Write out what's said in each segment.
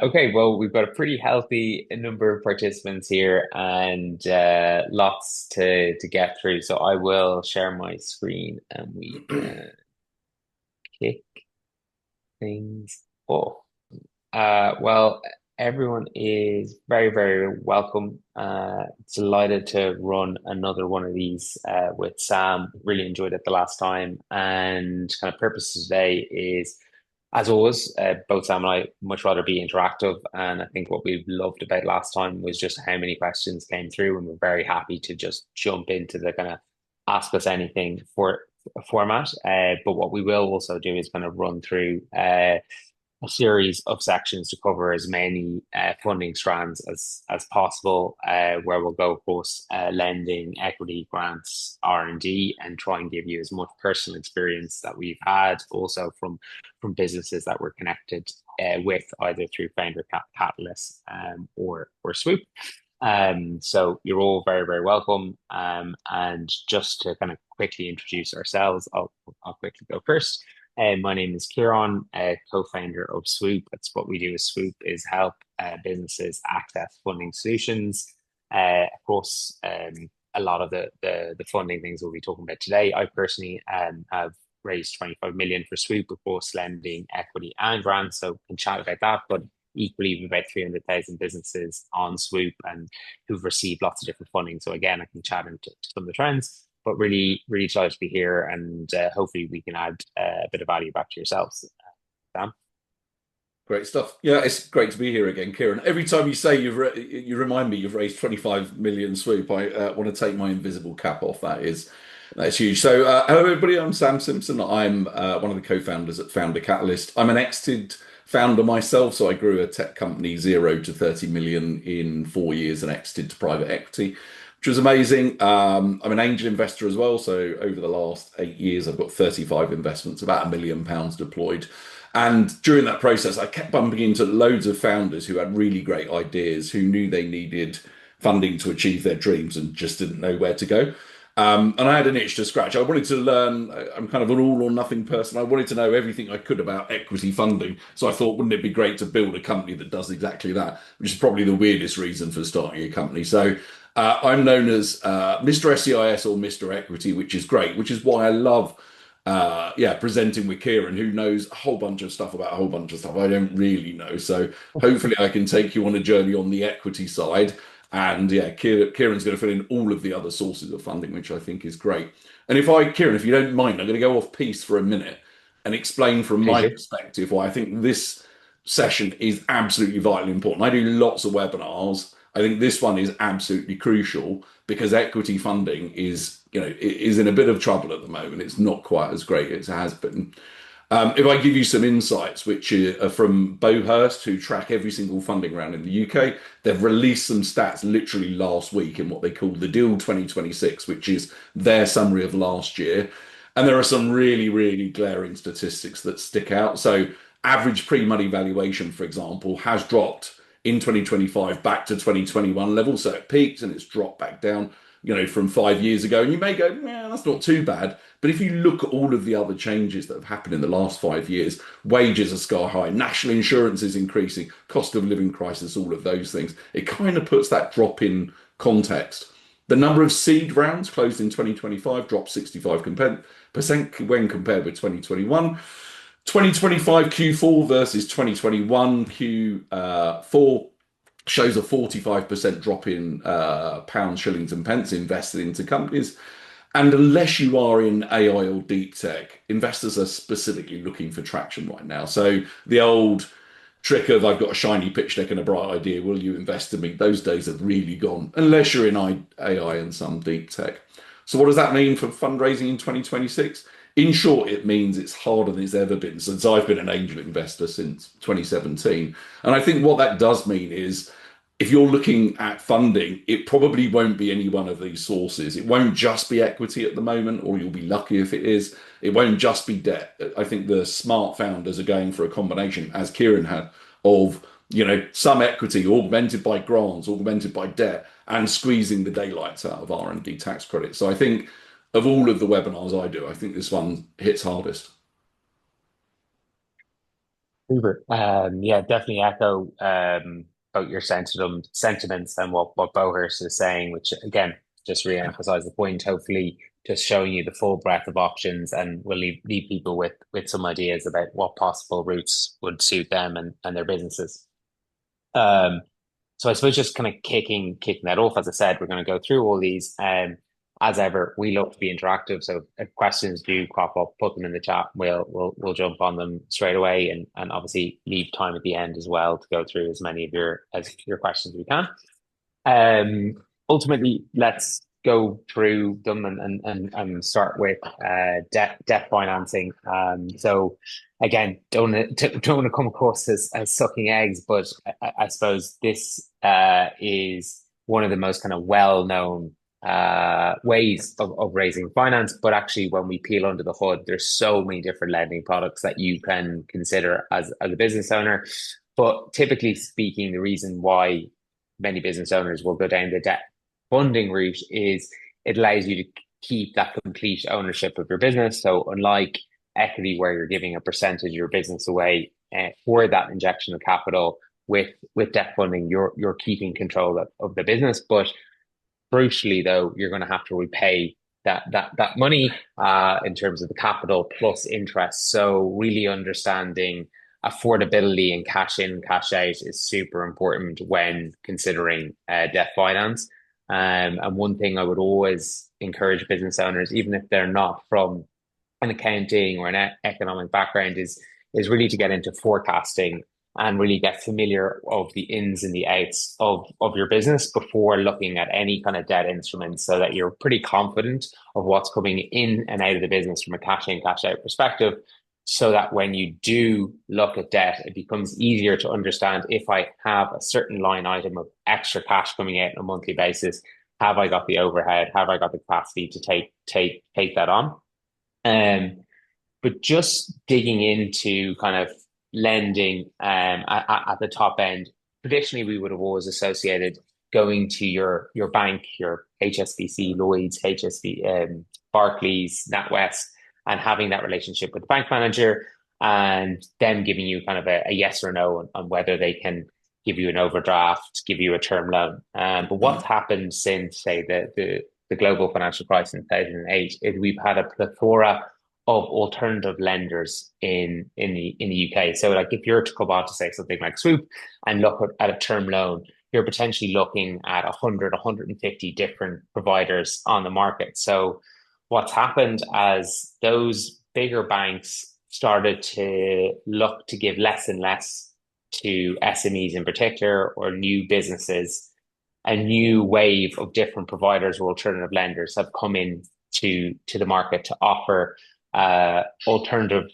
Okay, well, we've got a pretty healthy number of participants here and lots to get through. So I will share my screen and we can kick things off. Well, everyone is very, very welcome. Delighted to run another one of these with Sam. Really enjoyed it the last time. And kind of purpose today is, as always, both Sam and I much rather be interactive. And I think what we loved about last time was just how many questions came through, and we're very happy to just jump into the kind of ask us anything for format. But what we will also do is kind of run through a series of sections to cover as many funding strands as possible, where we'll go across lending, equity, grants, R&D, and try and give you as much personal experience that we've had, also from businesses that we're connected with, either through FounderCatalyst or Swoop. So you're all very, very welcome. And just to kind of quickly introduce ourselves, I'll quickly go first. My name is Ciaran, co-founder of Swoop. That's what we do with Swoop is help businesses access funding solutions across a lot of the funding things we'll be talking about today. I personally have raised 25 million for Swoop across lending, equity, and grants, so can chat about that. But equally, we've about 300,000 businesses on Swoop and who've received lots of different funding. So again, I can chat into some of the trends, but really, really excited to be here, and hopefully we can add a bit of value back to yourselves. Sam? Great stuff. Yeah, it's great to be here again, Ciaran. Every time you say you remind me you've raised 25 million Swoop, I want to take my invisible cap off. That's huge. So, hello everybody. I'm Sam Simpson. I'm one of the co-founders at FounderCatalyst. I'm an exited founder myself, so I grew a tech company 0 to 30 million in 4 years and exited to private equity, which was amazing. I'm an angel investor as well. So over the last 8 years, I've got 35 investments, about £1 million deployed. And during that process, I kept bumping into loads of founders who had really great ideas, who knew they needed funding to achieve their dreams and just didn't know where to go. And I had an itch to scratch. I wanted to learn. I'm kind of an all or nothing person. I wanted to know everything I could about equity funding. So I thought, wouldn't it be great to build a company that does exactly that? Which is probably the weirdest reason for starting a company. So I'm known as Mr. SEIS or Mr. Equity, which is great, which is why I love presenting with Ciaran, who knows a whole bunch of stuff about a whole bunch of stuff I don't really know. So hopefully I can take you on a journey on the equity side. And yeah, Ciaran's going to fill in all of the other sources of funding, which I think is great. And Ciaran, if you don't mind, I'm going to go off piece for a minute and explain from Please my do. perspective why I think this session is absolutely vitally important. I do lots of webinars. I think this one is absolutely crucial because equity funding is in a bit of trouble at the moment. It's not quite as great as it has been. If I give you some insights, which are from Bowhurst, who track every single funding round in the UK, they've released some stats literally last week in what they call the Deal 2026, which is their summary of last year. And there are some really, really glaring statistics that stick out. So, average pre-money valuation, for example, has dropped in 2025 back to 2021 levels. So it peaked and it's dropped back down, from 5 years ago. And you may go, yeah, that's not too bad. But if you look at all of the other changes that have happened in the last 5 years, wages are sky high, national insurance is increasing, cost of living crisis, all of those things. It kind of puts that drop in context. The number of seed rounds closed in 2025 dropped 65% when compared with 2021. 2025 Q4 versus 2021 Q4 shows a 45% drop in pounds, shillings, and pence invested into companies. And unless you are in AI or deep tech, investors are specifically looking for traction right now. So the old trick of I've got a shiny pitch deck and a bright idea, will you invest in me? Those days have really gone, unless you're in AI and some deep tech. So what does that mean for fundraising in 2026? In short, it means it's harder than it's ever been since I've been an angel investor since 2017. And I think what that does mean is if you're looking at funding, it probably won't be any one of these sources. It won't just be equity at the moment, or you'll be lucky if it is. It won't just be debt. I think the smart founders are going for a combination, as Ciaran had, of some equity augmented by grants, augmented by debt, and squeezing the daylights out of R&D tax credits. So I think of all of the webinars I do, I think this one hits hardest. Uber. Yeah, definitely echo about your sentiments and what Bohurst is saying, which again just re-emphasize the point. Hopefully, just showing you the full breadth of options, and will leave people with some ideas about what possible routes would suit them and their businesses. Um, so I suppose just kind of kicking that off, as I said, we're going to go through all these. As ever, we love to be interactive. So if questions do crop up, put them in the chat. We'll jump on them straight away, and obviously leave time at the end as well to go through as many of your questions as we can. Um, Ultimately, let's go through them and start with debt financing. So again, don't want to come across as sucking eggs, but I suppose this is one of the most kind of well-known ways of raising finance. But actually, when we peel under the hood, there's so many different lending products that you can consider as a business owner. But typically speaking, the reason why many business owners will go down the debt funding route is it allows you to keep that complete ownership of your business. So unlike equity, where you're giving a percentage of your business away for that injection of capital, with debt funding, you're keeping control of the business. But crucially, though, you're going to have to repay that money in terms of the capital plus interest. So really understanding affordability and cash in, cash out is super important when considering debt finance. And one thing I would always encourage business owners, even if they're not from an accounting or an economic background, is really to get into forecasting and really get familiar of the ins and the outs of your business before looking at any kind of debt instruments, so that you're pretty confident of what's coming in and out of the business from a cash in, cash out perspective. So that when you do look at debt, it becomes easier to understand, if I have a certain line item of extra cash coming out on a monthly basis, have I got the overhead? Have I got the capacity to take that on? Um, but just digging into kind of lending at the top end, traditionally we would have always associated going to your bank, your HSBC, Lloyd's, HSB, Barclays, NatWest, and having that relationship with the bank manager, and them giving you kind of a yes or no on whether they can give you an overdraft, give you a term loan. But what's happened since, say, the global financial crisis in 2008 is we've had a plethora of alternative lenders in the UK. So like if you're to come on to say something like Swoop and look at a term loan, you're potentially looking at 100, 150 different providers on the market. So what's happened as those bigger banks started to look to give less and less to SMEs in particular, or new businesses, a new wave of different providers or alternative lenders have come in to the market to offer alternative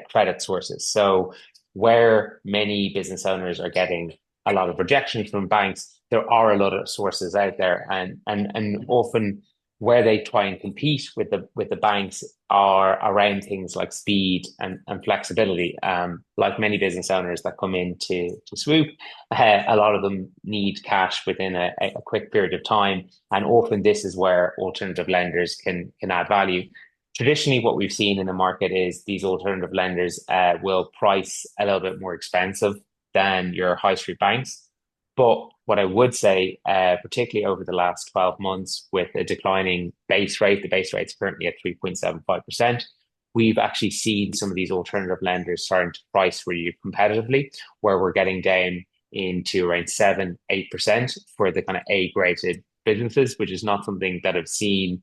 credit sources. So where many business owners are getting a lot of rejection from banks, there are a lot of sources out there, and often where they try and compete with the banks are around things like speed and flexibility. Like many business owners that come into to Swoop, a lot of them need cash within a quick period of time, and often this is where alternative lenders can add value. Traditionally, what we've seen in the market is these alternative lenders will price a little bit more expensive than your high street banks. But what I would say, particularly over the last 12 months with a declining base rate, the base rate's currently at 3.75%. We've actually seen some of these alternative lenders starting to price really competitively, where we're getting down into around 7-8% for the kind of A-graded businesses, which is not something that I've seen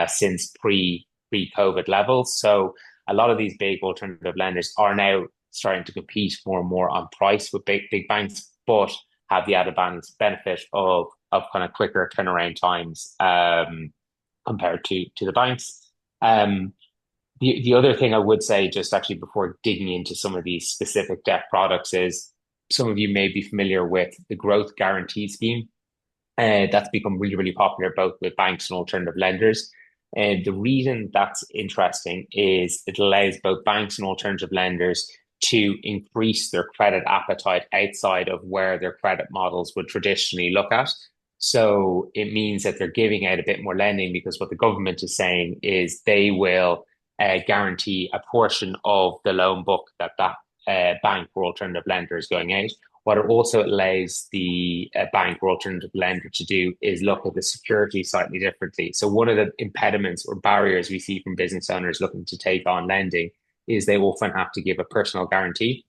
since pre-COVID levels. So a lot of these big alternative lenders are now starting to compete more and more on price with big banks, but have the added benefit of kind of quicker turnaround times compared to the banks. The other thing I would say, just actually before digging into some of these specific debt products, is some of you may be familiar with the growth guarantee scheme. That's become really, really popular both with banks and alternative lenders. And the reason that's interesting is it allows both banks and alternative lenders to increase their credit appetite outside of where their credit models would traditionally look at. So it means that they're giving out a bit more lending, because what the government is saying is they will guarantee a portion of the loan book that bank or alternative lenders going out. What it also allows the bank or alternative lender to do is look at the security slightly differently. So one of the impediments or barriers we see from business owners looking to take on lending is they often have to give a personal guarantee.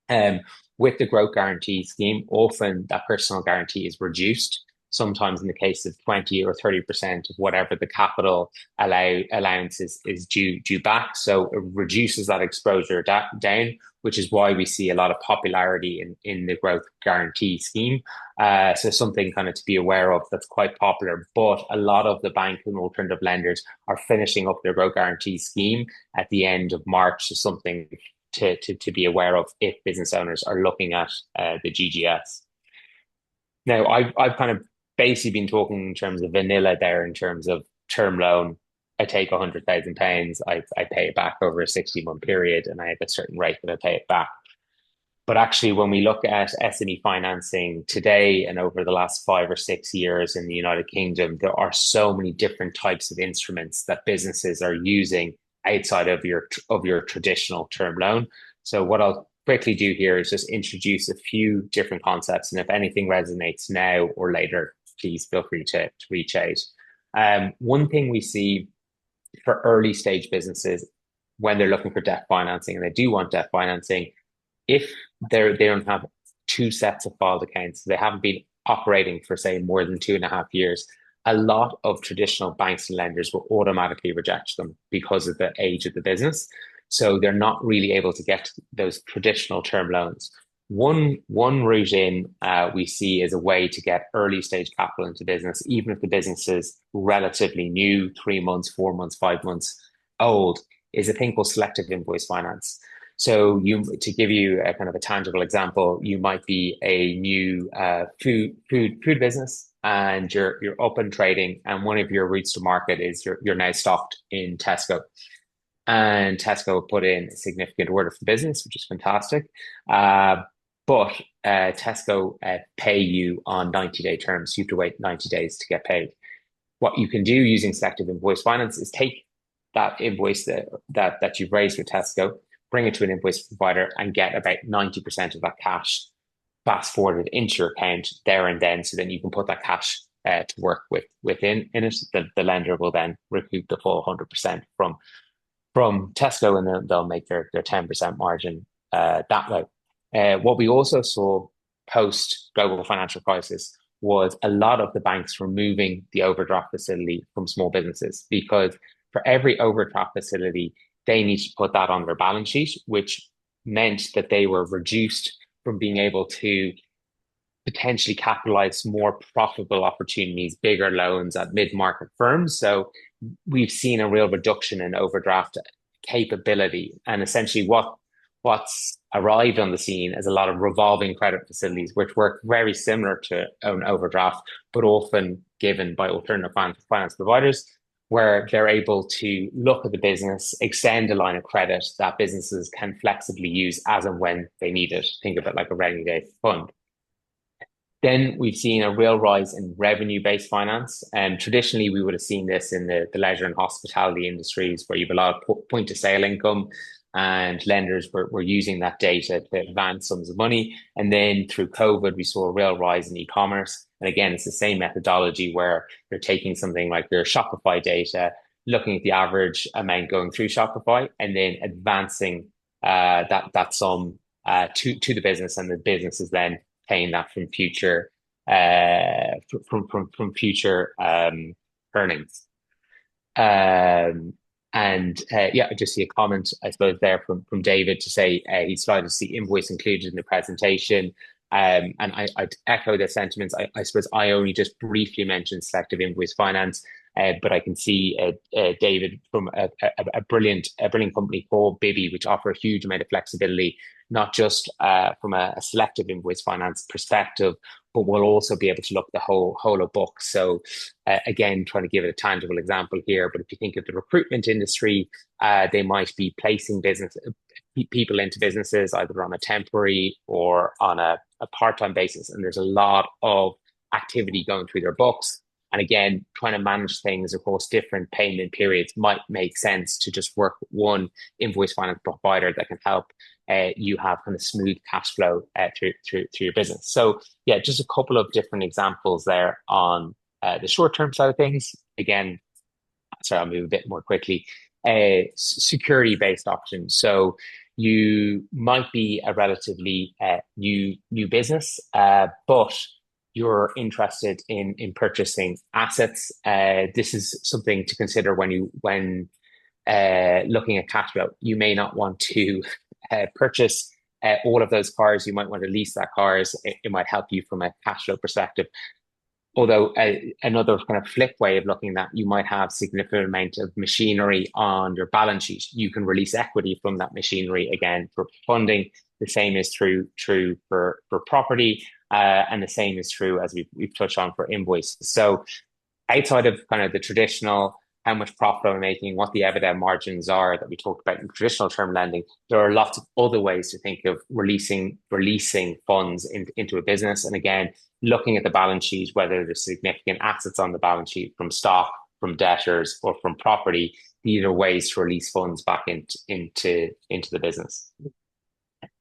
Um, with the growth guarantee scheme, often that personal guarantee is reduced. Sometimes in the case of 20 or 30% of whatever the capital allowance is due back. So it reduces that exposure down, which is why we see a lot of popularity in the growth guarantee scheme. So something kind of to be aware of that's quite popular. But a lot of the bank and alternative lenders are finishing up their growth guarantee scheme at the end of March. So something to be aware of if business owners are looking at the GGS. Now, I've kind of basically been talking in terms of vanilla there, in terms of term loan. I take £100,000, I pay it back over a 60-month period, and I have a certain rate that I pay it back. But actually, when we look at SME financing today and over the last 5 or 6 years in the United Kingdom, there are so many different types of instruments that businesses are using outside of your traditional term loan. So what I'll quickly do here is just introduce a few different concepts, and if anything resonates now or later, please feel free to reach out. One thing we see for early stage businesses when they're looking for debt financing, and they do want debt financing, if they don't have two sets of filed accounts, they haven't been operating for say more than 2.5 years, a lot of traditional banks and lenders will automatically reject them because of the age of the business. So they're not really able to get those traditional term loans. One route in we see is a way to get early stage capital into business, even if the business is relatively new, 3 months, 4 months, 5 months old, is a thing called selective invoice finance. So to give you a kind of a tangible example, you might be a new food business, and you're up and trading, and one of your routes to market is you're now stocked in Tesco. And Tesco put in a significant order for the business, which is fantastic. But Tesco pay you on 90-day terms. You have to wait 90 days to get paid. What you can do using selective invoice finance is take that invoice that you've raised with Tesco, bring it to an invoice provider, and get about 90% of that cash fast forwarded into your account there and then. So then you can put that cash to work within it. The lender will then recoup the full 100% from Tesco, and they'll make their 10% margin that way. What we also saw post global financial crisis was a lot of the banks removing the overdraft facility from small businesses, because for every overdraft facility, they need to put that on their balance sheet, which meant that they were reduced from being able to potentially capitalize more profitable opportunities, bigger loans at mid-market firms. So we've seen a real reduction in overdraft capability. And essentially what's arrived on the scene is a lot of revolving credit facilities, which work very similar to an overdraft, but often given by alternative finance providers, where they're able to look at the business, extend a line of credit that businesses can flexibly use as and when they need it. Think of it like a rainy day fund. Then we've seen a real rise in revenue-based finance. And traditionally, we would have seen this in the leisure and hospitality industries, where you have a lot of point-of-sale income, and lenders were using that data to advance sums of money. And then through COVID, we saw a real rise in e-commerce. And again, it's the same methodology where you're taking something like your Shopify data, looking at the average amount going through Shopify, and then advancing that sum to the business, and the business is then paying that from future future earnings. I just see a comment, I suppose, there from David to say he's delighted to see invoice included in the presentation. And I'd echo the sentiments. I suppose I only just briefly mentioned selective invoice finance, but I can see David from a brilliant company called Bibby, which offer a huge amount of flexibility, not just from a selective invoice finance perspective, but we'll also be able to look at the whole of book. So again, trying to give it a tangible example here, but if you think of the recruitment industry, they might be placing people into businesses either on a temporary or on a part-time basis, and there's a lot of activity going through their books. And again, trying to manage things across different payment periods might make sense to just work with one invoice finance provider that can help you have kind of smooth cash flow through your business. So yeah, just a couple of different examples there on the short-term side of things. Again, sorry, I'll move a bit more quickly. Security-based options. So you might be a relatively new business, but you're interested in purchasing assets. This is something to consider when looking at cash flow. You may not want to purchase all of those cars. You might want to lease that cars. It might help you from a cash flow perspective. Although another kind of flip way of looking at that, you might have significant amount of machinery on your balance sheet. You can release equity from that machinery again for funding. The same is true for property, and the same is true as we've touched on for invoices. So outside of kind of the traditional how much profit are we making, what the EBITDA margins are that we talked about in traditional term lending, there are lots of other ways to think of releasing funds into a business. And again, looking at the balance sheet, whether there's significant assets on the balance sheet from stock, from debtors, or from property, these are ways to release funds back into the business.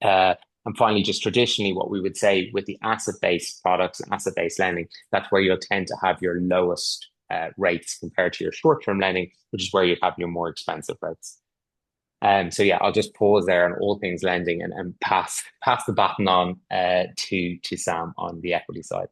And finally, just traditionally, what we would say with the asset-based products, asset-based lending, that's where you'll tend to have your lowest rates compared to your short-term lending, which is where you have your more expensive rates. So yeah, I'll just pause there on all things lending and pass the baton on to Sam on the equity side.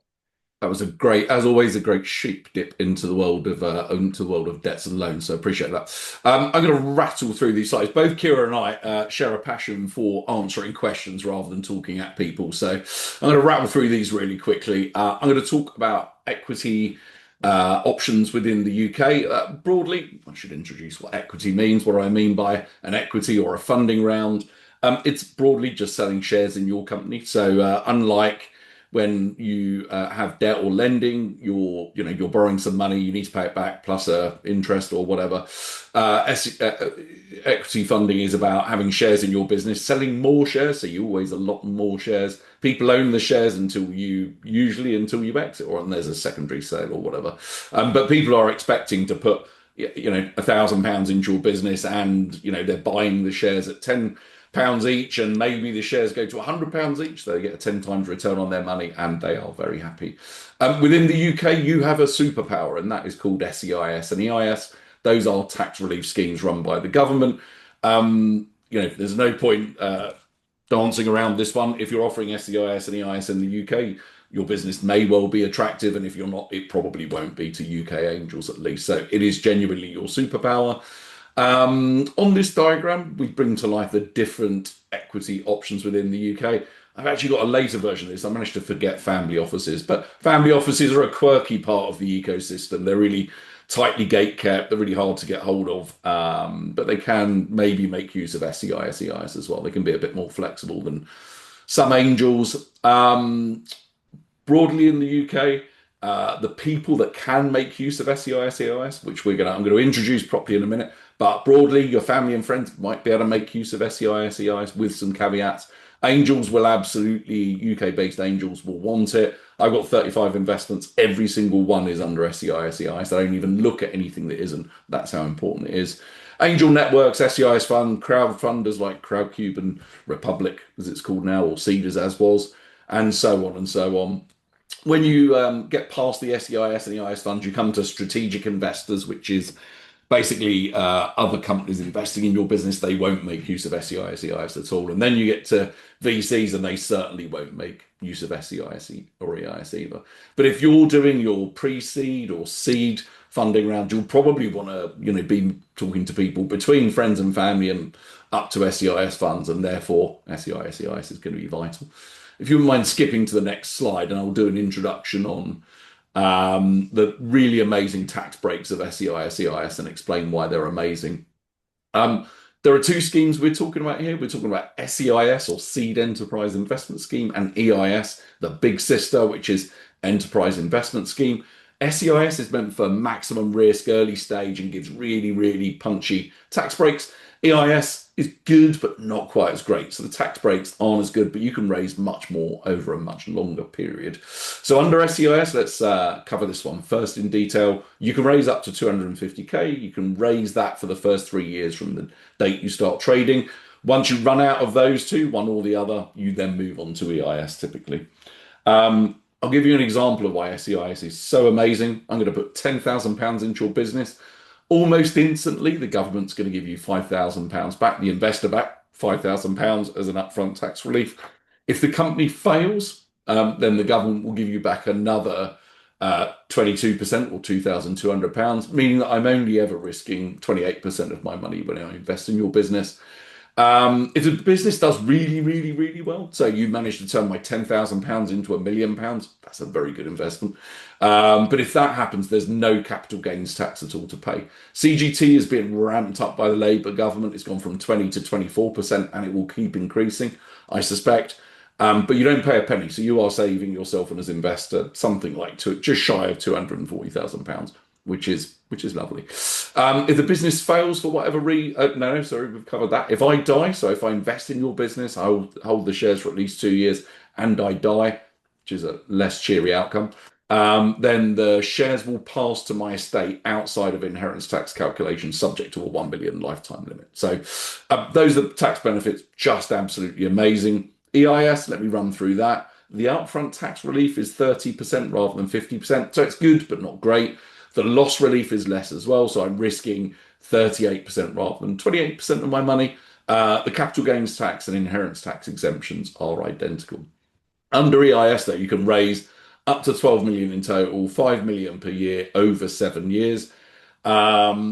That was as always, a great sheep dip into the world of debts and loans. So appreciate that. I'm going to rattle through these slides. Both Ciaran and I share a passion for answering questions rather than talking at people. So I'm going to rattle through these really quickly. I'm going to talk about equity options within the UK. Broadly, I should introduce what equity means, what I mean by an equity or a funding round. It's broadly just selling shares in your company. So unlike when you have debt or lending, you're borrowing some money, you need to pay it back plus interest or whatever. Equity funding is about having shares in your business, selling more shares, so you always allot more shares. People own the shares until you exit, or there's a secondary sale or whatever. But people are expecting to put £1,000 into your business, and they're buying the shares at £10 each, and maybe the shares go to £100 each. They get a 10 times return on their money, and they are very happy. Within the UK, you have a superpower, and that is called SEIS and EIS. Those are tax relief schemes run by the government. There's no point dancing around this one. If you're offering SEIS and EIS in the UK, your business may well be attractive, and if you're not, it probably won't be to UK angels at least. So it is genuinely your superpower. On this diagram, we bring to life the different equity options within the UK. I've actually got a later version of this. I managed to forget family offices, but family offices are a quirky part of the ecosystem. They're really tightly gate-kept. They're really hard to get hold of, but they can maybe make use of SEIS, EIS as well. They can be a bit more flexible than some angels. Broadly in the UK, the people that can make use of SEIS, EIS, which I'm going to introduce properly in a minute, but broadly, your family and friends might be able to make use of SEIS, EIS with some caveats. Angels will absolutely, UK-based angels will want it. I've got 35 investments. Every single one is under SEIS, EIS. I don't even look at anything that isn't. That's how important it is. Angel networks, SEIS fund, crowd funders like Crowdcube and Republic, as it's called now, or Seeders as was, and so on and so on. When you get past the SEIS and EIS funds, you come to strategic investors, which is basically other companies investing in your business. They won't make use of SEIS, EIS at all. And then you get to VCs, and they certainly won't make use of SEIS or EIS either. But if you're doing your pre-seed or seed funding round, you'll probably want to be talking to people between friends and family and up to SEIS funds, and therefore SEIS, EIS is going to be vital. If you wouldn't mind skipping to the next slide, and I'll do an introduction on the really amazing tax breaks of SEIS, EIS, and explain why they're amazing. There are two schemes we're talking about here. We're talking about SEIS, or Seed Enterprise Investment Scheme, and EIS, the big sister, which is Enterprise Investment Scheme. SEIS is meant for maximum risk, early stage, and gives really, really punchy tax breaks. EIS is good, but not quite as great. So the tax breaks aren't as good, but you can raise much more over a much longer period. So under SEIS, let's cover this one first in detail. You can raise up to 250k. You can raise that for the first 3 years from the date you start trading. Once you run out of those two, one or the other, you then move on to EIS typically. I'll give you an example of why SEIS is so amazing. I'm going to put £10,000 into your business. Almost instantly, the government's going to give you £5,000 back, the investor back £5,000 as an upfront tax relief. If the company fails, then the government will give you back another 22% or £2,200, meaning that I'm only ever risking 28% of my money when I invest in your business. If the business does really, really, really well, so you manage to turn my £10,000 into £1,000,000, that's a very good investment. But if that happens, there's no capital gains tax at all to pay. CGT is being ramped up by the Labour government. It's gone from 20 to 24%, and it will keep increasing, I suspect. But you don't pay a penny, so you are saving yourself and as an investor something like just shy of £240,000, which is lovely. If the business fails for whatever reason, no, sorry, we've covered that. If I die, so if I invest in your business, I hold the shares for at least 2 years, and I die, which is a less cheery outcome, then the shares will pass to my estate outside of inheritance tax calculation, subject to a 1 million lifetime limit. So those are the tax benefits, just absolutely amazing. EIS, let me run through that. The upfront tax relief is 30% rather than 50%, so it's good but not great. The loss relief is less as well, so I'm risking 38% rather than 28% of my money. The capital gains tax and inheritance tax exemptions are identical. Under EIS, though, you can raise up to 12 million in total, 5 million per year over 7 years.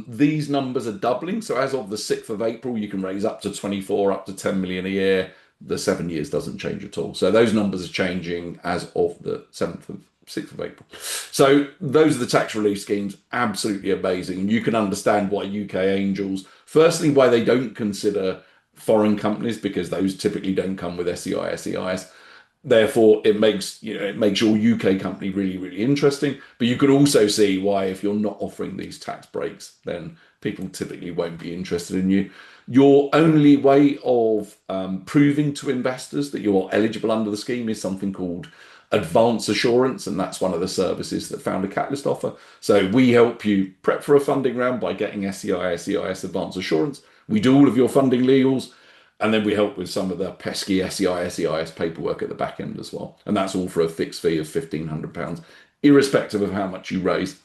These numbers are doubling, so as of the 6th of April, you can raise up to 24, up to 10 million a year. The 7 years doesn't change at all. So those numbers are changing as of the 6th of April. So those are the tax relief schemes, absolutely amazing. And you can understand why UK angels, firstly, why they don't consider foreign companies, because those typically don't come with SEIS, EIS. Therefore, it makes your UK company really, really interesting. But you could also see why, if you're not offering these tax breaks, then people typically won't be interested in you. Your only way of proving to investors that you are eligible under the scheme is something called Advance Assurance, and that's one of the services that FounderCatalyst offer. So we help you prep for a funding round by getting SEIS EIS Advance Assurance. We do all of your funding legals, and then we help with some of the pesky SEIS EIS paperwork at the back end as well. And that's all for a fixed fee of £1,500, irrespective of how much you raise.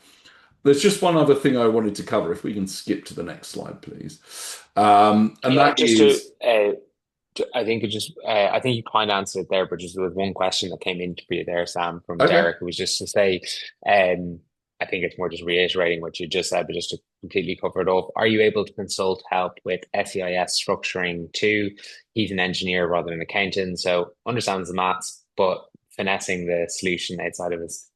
There's just one other thing I wanted to cover. If we can skip to the next slide, please. And Yeah, that is, I think I think you kind of answered it there, but just there was one question that came in for you there, Sam, from okay. Derek. It was just to say, I think it's more just reiterating what you just said, but just to completely cover it up. Are you able to consult help with SEIS structuring too? He's an engineer rather than an accountant, so understands the maths, but finessing the solution outside of his,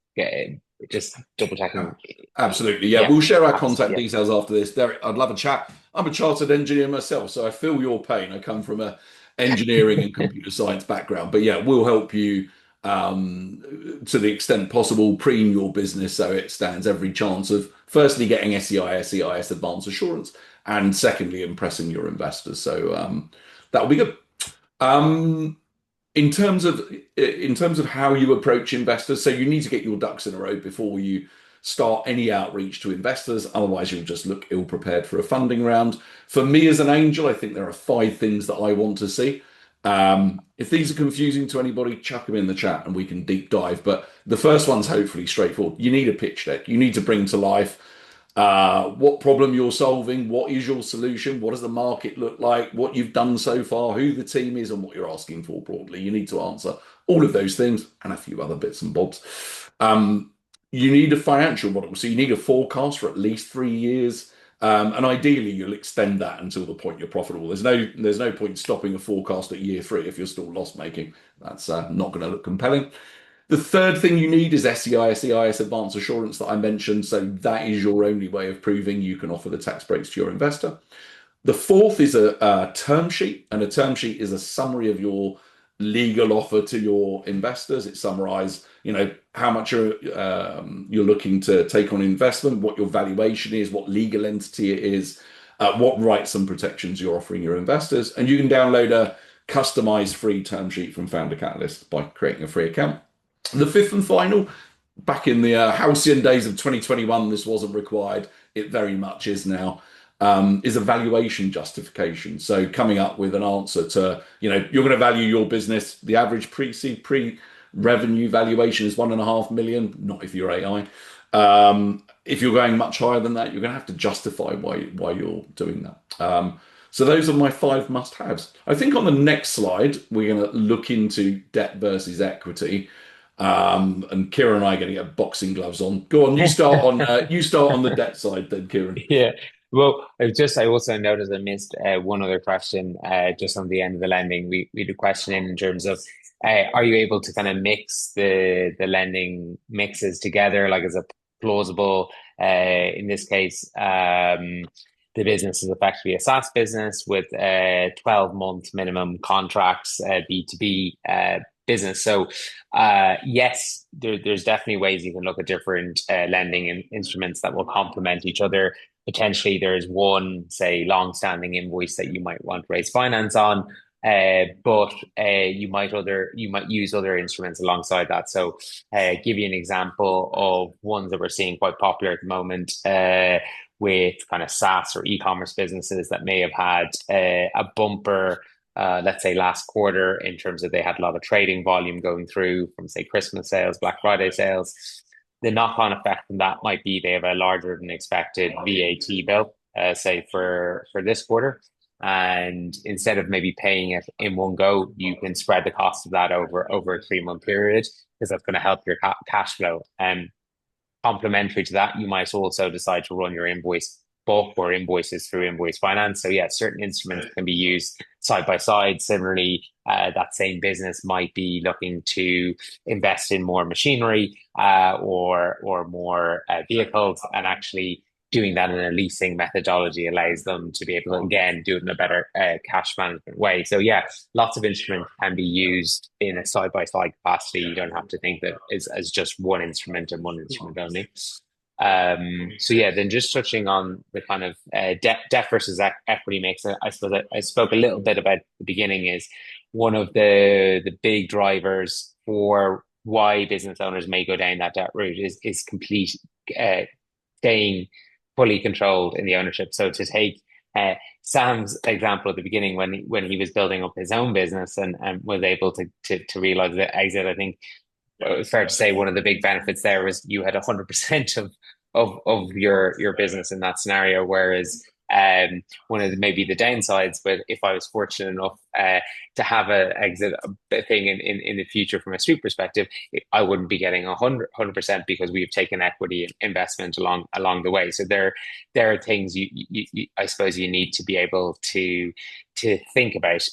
just double checking. Absolutely. Yeah, Yeah, we'll share our happens. contact Yeah. details after this. Derek, I'd love a chat. I'm a chartered engineer myself, so I feel your pain. I come from a engineering and computer science background. But yeah, we'll help you to the extent possible, preen your business so it stands every chance of firstly getting SEIS, EIS Advance Assurance, and secondly, impressing your investors. So that will be good. Um, in terms of how you approach investors, so you need to get your ducks in a row before you start any outreach to investors. Otherwise, you'll just look ill prepared for a funding round. For me as an angel, I think there are 5 things that I want to see. If these are confusing to anybody, chuck them in the chat and we can deep dive. But the first one's hopefully straightforward. You need a pitch deck. You need to bring to life what problem you're solving, what is your solution, what does the market look like, what you've done so far, who the team is, and what you're asking for broadly. You need to answer all of those things and a few other bits and bobs. You need a financial model, so you need a forecast for at least 3 years, and ideally you'll extend that until the point you're profitable. There's no point stopping a forecast at year 3 if you're still loss making. That's not going to look compelling. The third thing you need is SEIS EIS Advance Assurance that I mentioned. So that is your only way of proving you can offer the tax breaks to your investor. The fourth is a term sheet, and a term sheet is a summary of your legal offer to your investors. It summarizes, how much you're looking to take on investment, what your valuation is, what legal entity it is, what rights and protections you're offering your investors. And you can download a customized free term sheet from FounderCatalyst by creating a free account. The fifth and final, back in the halcyon days of 2021, this wasn't required. It very much is now. is a valuation justification. So coming up with an answer to, you're going to value your business. The average pre-seed, pre-revenue valuation is 1.5 million, not if you're AI. If you're going much higher than that, you're going to have to justify why you're doing that. So those are my 5 must-haves. I think on the next slide, we're going to look into debt versus equity. And Ciaran and I are going to get boxing gloves on. Go on, you start on the debt side then, Ciaran. Yeah. Well, I also noticed I missed one other question just on the end of the lending. We had a question in terms of are you able to kind of mix the lending mixes together, like as a plausible in this case, the business is effectively a SaaS business with 12-month minimum contracts, B2B business. So yes, there's definitely ways you can look at different lending instruments that will complement each other. Potentially, there's one, say, long-standing invoice that you might want to raise finance on, but you might use other instruments alongside that. So, give you an example of ones that we're seeing quite popular at the moment. With kind of SaaS or e-commerce businesses that may have had a bumper, let's say last quarter, in terms of they had a lot of trading volume going through from, say, Christmas sales, Black Friday sales. The knock-on effect from that might be they have a larger than expected VAT bill, say for this quarter, and instead of maybe paying it in one go, you can spread the cost of that over a 3-month period because that's going to help your cash flow. Complementary to that, you might also decide to run your invoice bulk or invoices through invoice finance. So yeah, certain instruments can be used side by side. Similarly, that same business might be looking to invest in more machinery or more vehicles, and actually doing that in a leasing methodology allows them to be able to, again, do it in a better cash management way. So yeah, lots of instruments can be used in a side-by-side capacity. You don't have to think that as just one instrument and one instrument only. So yeah, then just touching on the kind of debt versus equity mix, I suppose I spoke a little bit about the beginning is one of the big drivers for why business owners may go down that debt route is complete staying fully controlled in the ownership. So to take Sam's example at the beginning when he was building up his own business and was able to realize the exit, I think it's fair to say one of the big benefits there was you had 100% of your business in that scenario, whereas one of maybe the downsides, but if I was fortunate enough to have a exit thing in the future from a Swoop perspective, I wouldn't be getting 100% because we've taken equity investment along the way. So there are things you I suppose you need to be able to think about.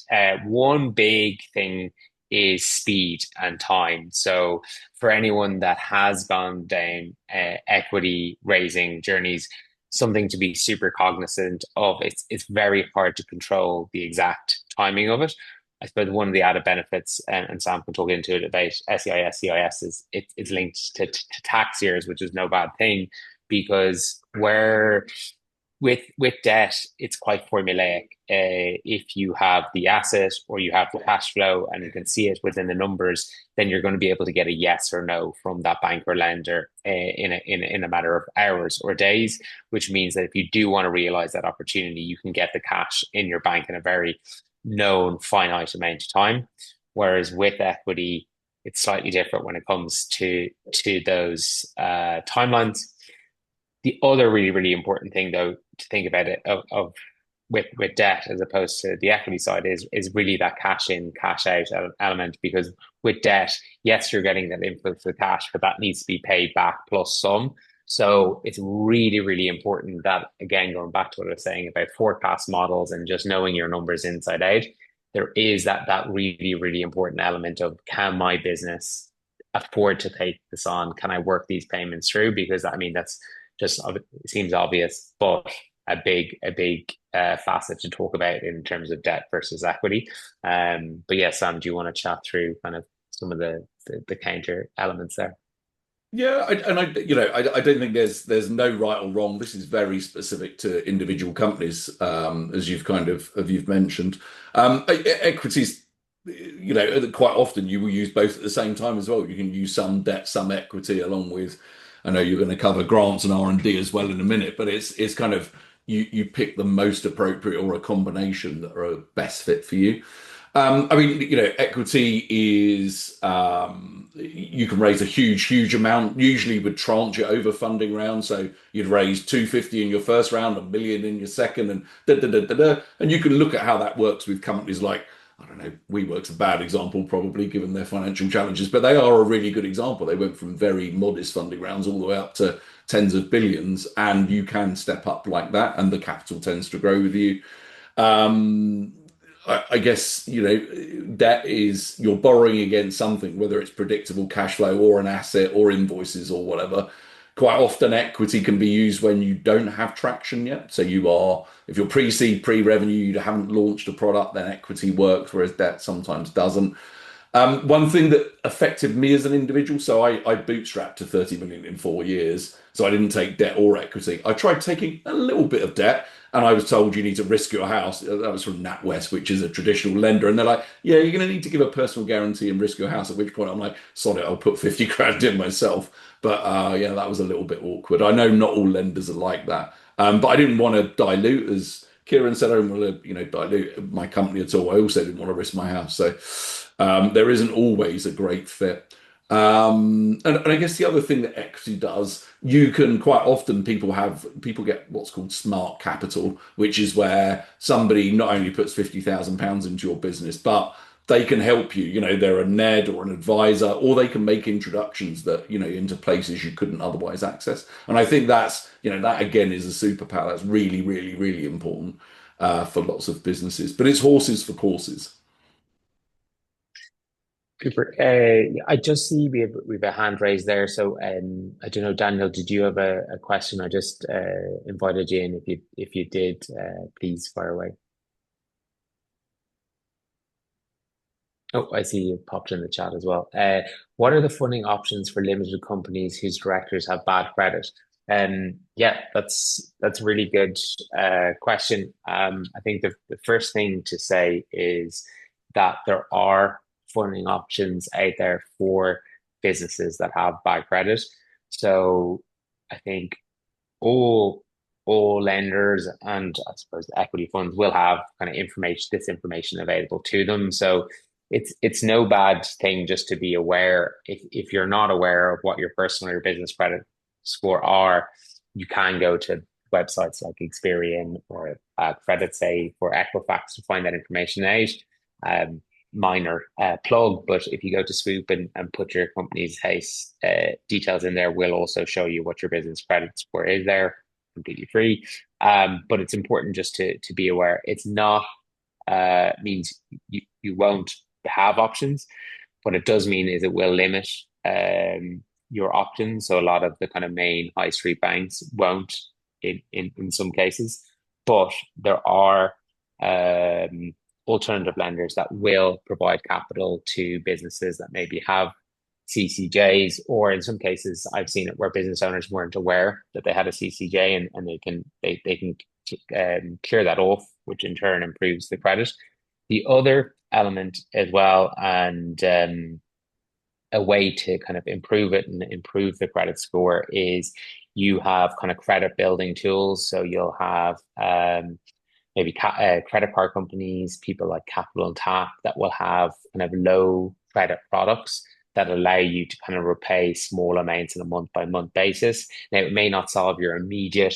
One big thing is speed and time. So for anyone that has gone down equity raising journeys, something to be super cognizant of. It's very hard to control the exact timing of it. I suppose one of the added benefits, and Sam can talk into it about SEIS, EIS is it's linked to tax years, which is no bad thing because with debt, it's quite formulaic. If you have the asset or you have the cash flow and you can see it within the numbers, then you're going to be able to get a yes or no from that bank or lender in a matter of hours or days, which means that if you do want to realize that opportunity, you can get the cash in your bank in a very known finite amount of time. Whereas with equity, it's slightly different when it comes to those timelines. The other really, really important thing, though, to think about it with debt as opposed to the equity side is really that cash in, cash out element. Because with debt, yes, you're getting that influx of cash, but that needs to be paid back plus some. So it's really, really important that, again, going back to what I was saying about forecast models and just knowing your numbers inside out, there is that really, really important element of, can my business afford to take this on? Can I work these payments through? Because I mean, that's just, it seems obvious, but a big facet to talk about in terms of debt versus equity. But yeah, Sam, do you want to chat through kind of some of the counter elements there? Yeah, I don't think there's no right or wrong. This is very specific to individual companies, as you've mentioned. Equities, quite often you will use both at the same time as well. You can use some debt, some equity, along with. I know you're going to cover grants and R&D as well in a minute, but it's kind of you pick the most appropriate or a combination that are a best fit for you. I mean, equity is you can raise a huge amount. Usually, would tranche it over funding round. So you'd raise 250 in your first round, 1 million in your second, and da da da da da. And you can look at how that works with companies like, I don't know, WeWork's a bad example probably given their financial challenges, but they are a really good example. They went from very modest funding rounds all the way up to tens of billions, and you can step up like that, and the capital tends to grow with you. Um, I guess, debt is you're borrowing against something, whether it's predictable cash flow or an asset or invoices or whatever. Quite often, equity can be used when you don't have traction yet. So if you're pre-seed, pre-revenue, you haven't launched a product, then equity works, whereas debt sometimes doesn't. One thing that affected me as an individual, so I bootstrapped to 30 million in 4 years, so I didn't take debt or equity. I tried taking a little bit of debt, and I was told you need to risk your house. That was from NatWest, which is a traditional lender, and they're like, "Yeah, you're going to need to give a personal guarantee and risk your house." At which point I'm like, "Sod it, I'll put 50 grand in myself." But yeah, that was a little bit awkward. I know not all lenders are like that, but I didn't want to dilute as. Ciaran said I didn't want to, dilute my company at all. I also didn't want to risk my house. So there isn't always a great fit. And I guess the other thing that equity does, you can quite often people get what's called smart capital, which is where somebody not only puts £50,000 into your business, but they can help you. They're a NED or an advisor, or they can make introductions that, into places you couldn't otherwise access. And I think that again is a superpower. That's really, really, really important for lots of businesses. But it's horses for courses. Super. I just see we have a hand raised there. So I don't know, Daniel, did you have a question? I just invited you in. If you did, please fire away. Oh, I see you popped in the chat as well. What are the funding options for limited companies whose directors have bad credit? Yeah, that's a really good question. I think the first thing to say is that there are funding options out there for businesses that have bad credit. So I think all all lenders and I suppose the equity funds will have kind of this information available to them. So it's no bad thing just to be aware. If you're not aware of what your personal or your business credit score are, you can go to websites like Experian or Credit Safe or Equifax to find that information out. Minor plug, but if you go to Swoop and put your company's house details in there, we'll also show you what your business credit score is there, completely free. But it's important just to be aware. It's not means you won't have options, what it does mean is it will limit your options. So a lot of the kind of main high street banks won't in some cases, but there are alternative lenders that will provide capital to businesses that maybe have CCJs, or in some cases, I've seen it where business owners weren't aware that they had a CCJ, and they can clear that off, which in turn improves the credit. The other element as well, and a way to kind of improve it and improve the credit score is you have kind of credit building tools. So you'll have maybe credit card companies, people like Capital and Tap that will have kind of low credit products that allow you to kind of repay small amounts on a month by month basis. Now, it may not solve your immediate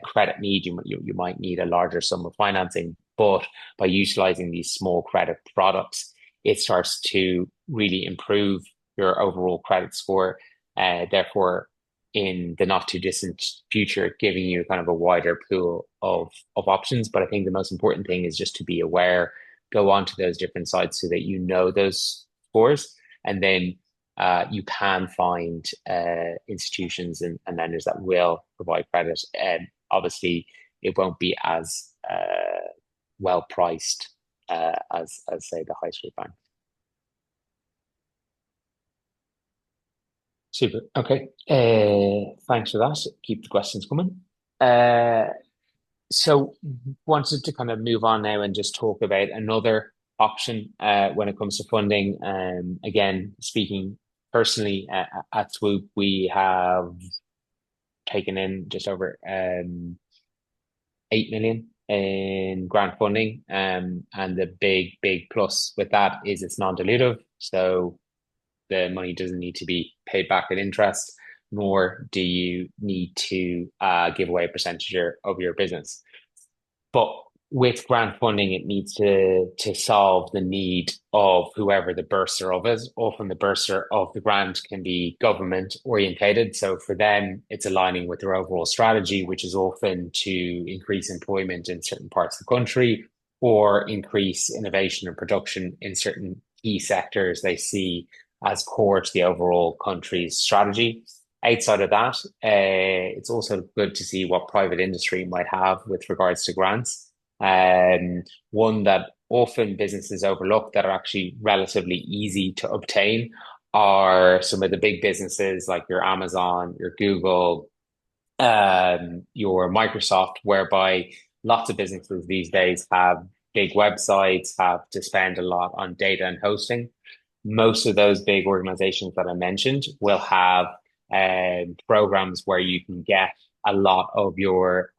credit need. You might need a larger sum of financing, but by utilizing these small credit products, it starts to really improve your overall credit score. Therefore, in the not too distant future, giving you kind of a wider pool of options. But I think the most important thing is just to be aware, go onto those different sites so that you know those scores, and then you can find institutions and lenders that will provide credit. And obviously, it won't be as well priced as say the high street bank. Super. Okay. Thanks for that. Keep the questions coming. Uh, so wanted to kind of move on now and just talk about another option when it comes to funding. Again, speaking personally at Swoop, we have taken in just over 8 million in grant funding. And the big plus with that is it's non-dilutive. So the money doesn't need to be paid back in interest, nor do you need to give away a percentage of your business. But with grant funding, it needs to solve the need of whoever the bursar of is. Often the bursar of the grant can be government orientated. So for them, it's aligning with their overall strategy, which is often to increase employment in certain parts of the country or increase innovation and production in certain key sectors they see as core to the overall country's strategy. Outside of that, it's also good to see what private industry might have with regards to grants. One that often businesses overlook that are actually relatively easy to obtain are some of the big businesses like your Amazon, your Google, your Microsoft, whereby lots of businesses these days have big websites, have to spend a lot on data and hosting. Most of those big organizations that I mentioned will have programs where you can get a lot of your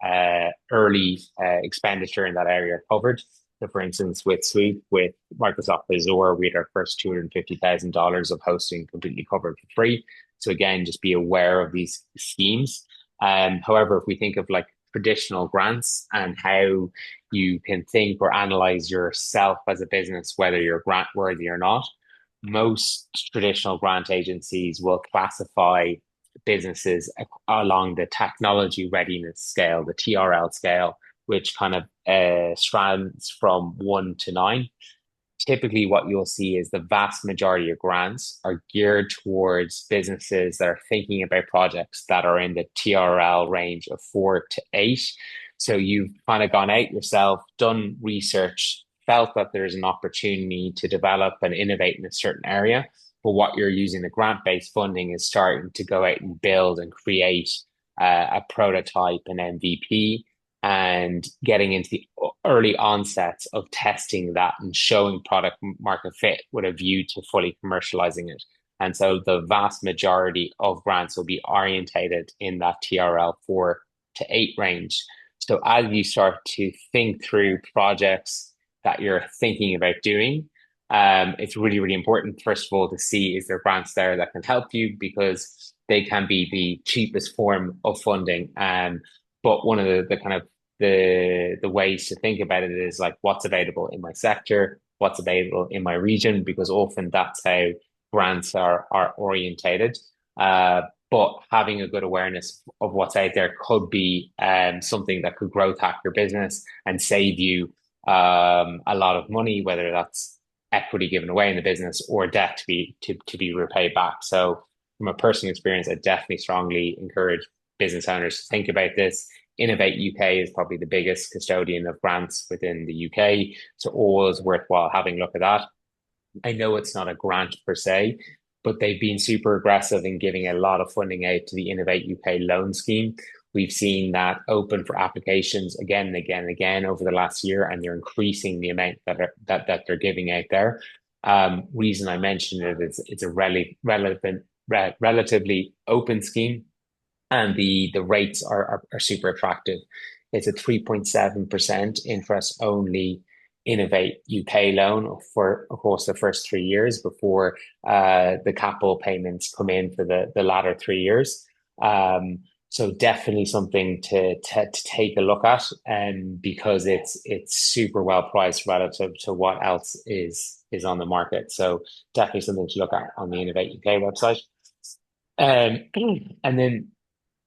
early expenditure in that area covered. So, for instance, with Swoop, with Microsoft Azure, we had our first $250,000 of hosting completely covered for free. So, again, just be aware of these schemes. However, if we think of like traditional grants and how you can think or analyze yourself as a business, whether you're grant worthy or not, most traditional grant agencies will classify businesses along the technology readiness scale, the TRL scale, which kind of strands from 1 to 9. Typically, what you'll see is the vast majority of grants are geared towards businesses that are thinking about projects that are in the TRL range of 4 to 8. So you've kind of gone out yourself, done research, felt that there's an opportunity to develop and innovate in a certain area. But what you're using the grant-based funding is starting to go out and build and create a prototype, an MVP, and getting into the early onsets of testing that and showing product market fit with a view to fully commercializing it. And so the vast majority of grants will be orientated in that TRL 4 to 8 range. So as you start to think through projects that you're thinking about doing, it's really, really important, first of all, to see is there grants there that can help you because they can be the cheapest form of funding. But one of the kind of the ways to think about it is like what's available in my sector, what's available in my region, because often that's how grants are orientated. But having a good awareness of what's out there could be something that could growth hack your business and save you a lot of money, whether that's equity given away in the business or debt to be repaid back. So from a personal experience, I definitely strongly encourage business owners to think about this. Innovate UK is probably the biggest custodian of grants within the UK. So always worthwhile having a look at that. I know it's not a grant per se, but they've been super aggressive in giving a lot of funding out to the Innovate UK loan scheme. We've seen that open for applications again and again and again over the last year, and they're increasing the amount that they're giving out there. Reason I mentioned it is it's a relatively open scheme, and the rates are super attractive. It's a 3.7% interest only Innovate UK loan for, of course, the first 3 years before the capital payments come in for the latter 3 years. So definitely something to take a look at, and because it's super well priced relative to what else is on the market. So definitely something to look at on the Innovate UK website. And then